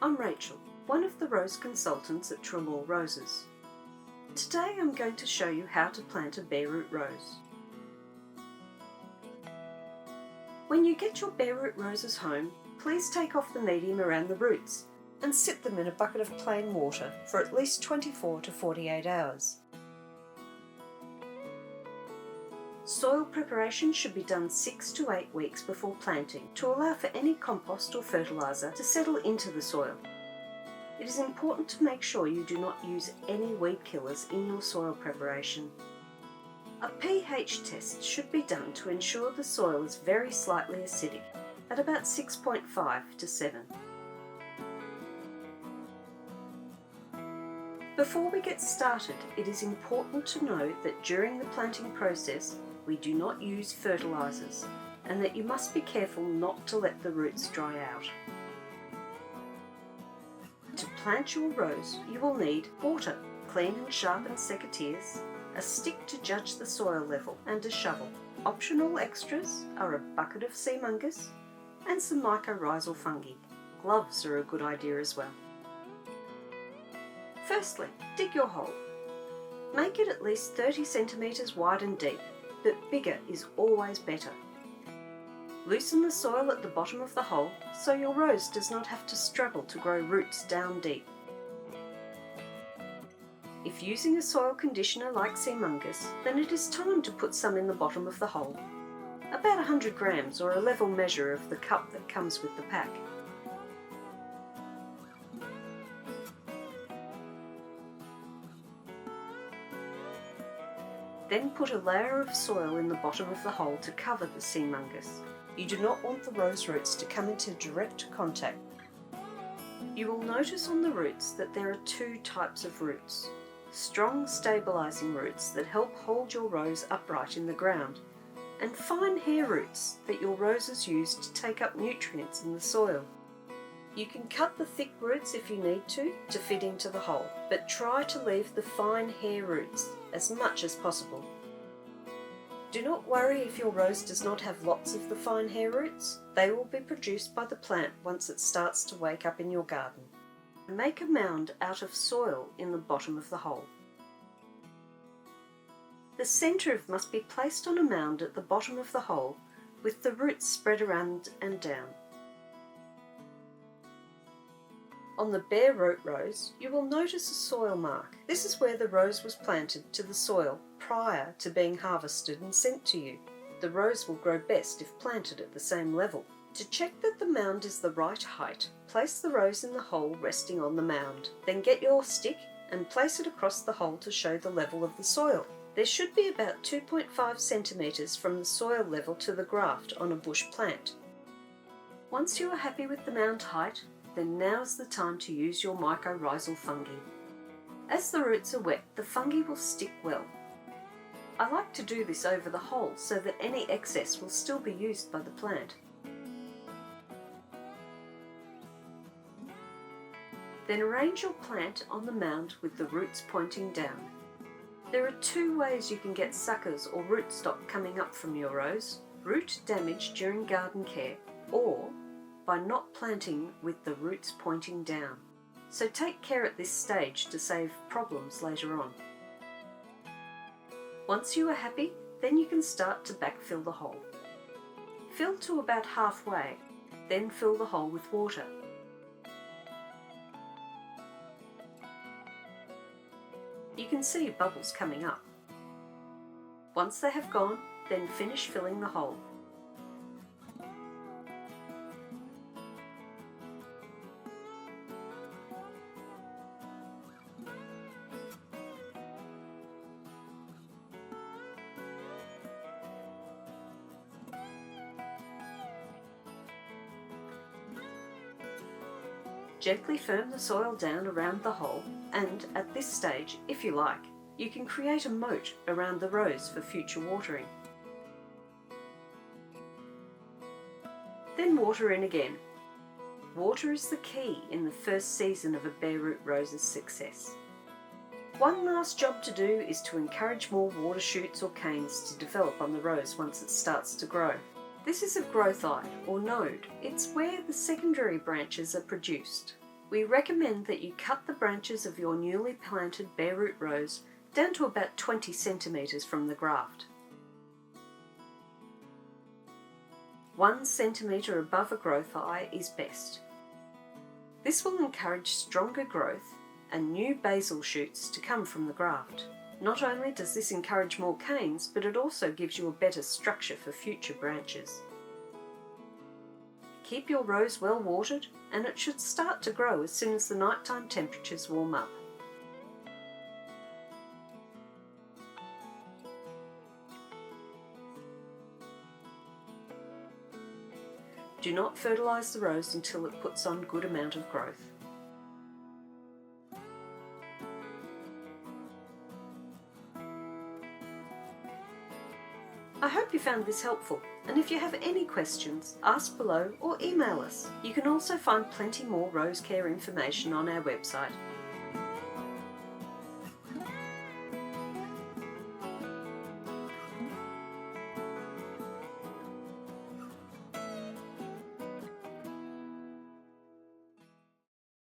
I'm Rachel, one of the rose consultants at Treloar Roses. Today I'm going to show you how to plant a bare root rose. When you get your bare root roses home, please take off the medium around the roots and sit them in a bucket of plain water for at least 24 to 48 hours. Soil preparation should be done 6 to 8 weeks before planting to allow for any compost or fertiliser to settle into the soil. It is important to make sure you do not use any weed killers in your soil preparation. A pH test should be done to ensure the soil is very slightly acidic, at about 6.5 to 7. Before we get started, it is important to know that during the planting process, we do not use fertilisers, and that you must be careful not to let the roots dry out. To plant your rose, you will need water, clean and sharpened secateurs, a stick to judge the soil level, and a shovel. Optional extras are a bucket of sea mungus and some mycorrhizal fungi. Gloves are a good idea as well. Firstly, dig your hole. Make it at least 30 centimetres wide and deep, but bigger is always better. Loosen the soil at the bottom of the hole so your rose does not have to struggle to grow roots down deep. If using a soil conditioner like sea mungus, then it is time to put some in the bottom of the hole, about 100 grams or a level measure of the cup that comes with the pack. Then put a layer of soil in the bottom of the hole to cover the sea mungus. You do not want the rose roots to come into direct contact. You will notice on the roots that there are two types of roots. Strong stabilising roots that help hold your rose upright in the ground, and fine hair roots that your roses use to take up nutrients in the soil. You can cut the thick roots if you need to fit into the hole, but try to leave the fine hair roots as much as possible. Do not worry if your rose does not have lots of the fine hair roots. They will be produced by the plant once it starts to wake up in your garden. Make a mound out of soil in the bottom of the hole. The centre must be placed on a mound at the bottom of the hole with the roots spread around and down. On the bare root rose, you will notice a soil mark. This is where the rose was planted to the soil prior to being harvested and sent to you. The rose will grow best if planted at the same level. To check that the mound is the right height, place the rose in the hole resting on the mound. Then get your stick and place it across the hole to show the level of the soil. There should be about 2.5 centimetres from the soil level to the graft on a bush plant. Once you are happy with the mound height, then now's the time to use your mycorrhizal fungi. As the roots are wet, the fungi will stick well. I like to do this over the hole so that any excess will still be used by the plant. Then arrange your plant on the mound with the roots pointing down. There are two ways you can get suckers or rootstock coming up from your rose: root damage during garden care, or by not planting with the roots pointing down. So take care at this stage to save problems later on. Once you are happy, then you can start to backfill the hole. Fill to about halfway, then fill the hole with water. You can see bubbles coming up. Once they have gone, then finish filling the hole. Gently firm the soil down around the hole, and at this stage, if you like, you can create a moat around the rose for future watering. Then water in again. Water is the key in the first season of a bare root rose's success. One last job to do is to encourage more water shoots or canes to develop on the rose once it starts to grow. This is a growth eye or node. It's where the secondary branches are produced. We recommend that you cut the branches of your newly planted bare root rose down to about 20 centimetres from the graft. 1 centimetre above a growth eye is best. This will encourage stronger growth and new basal shoots to come from the graft. Not only does this encourage more canes, but it also gives you a better structure for future branches. Keep your rose well watered, and it should start to grow as soon as the nighttime temperatures warm up. Do not fertilise the rose until it puts on good amount of growth. I hope you found this helpful, and if you have any questions, ask below or email us. You can also find plenty more rose care information on our website.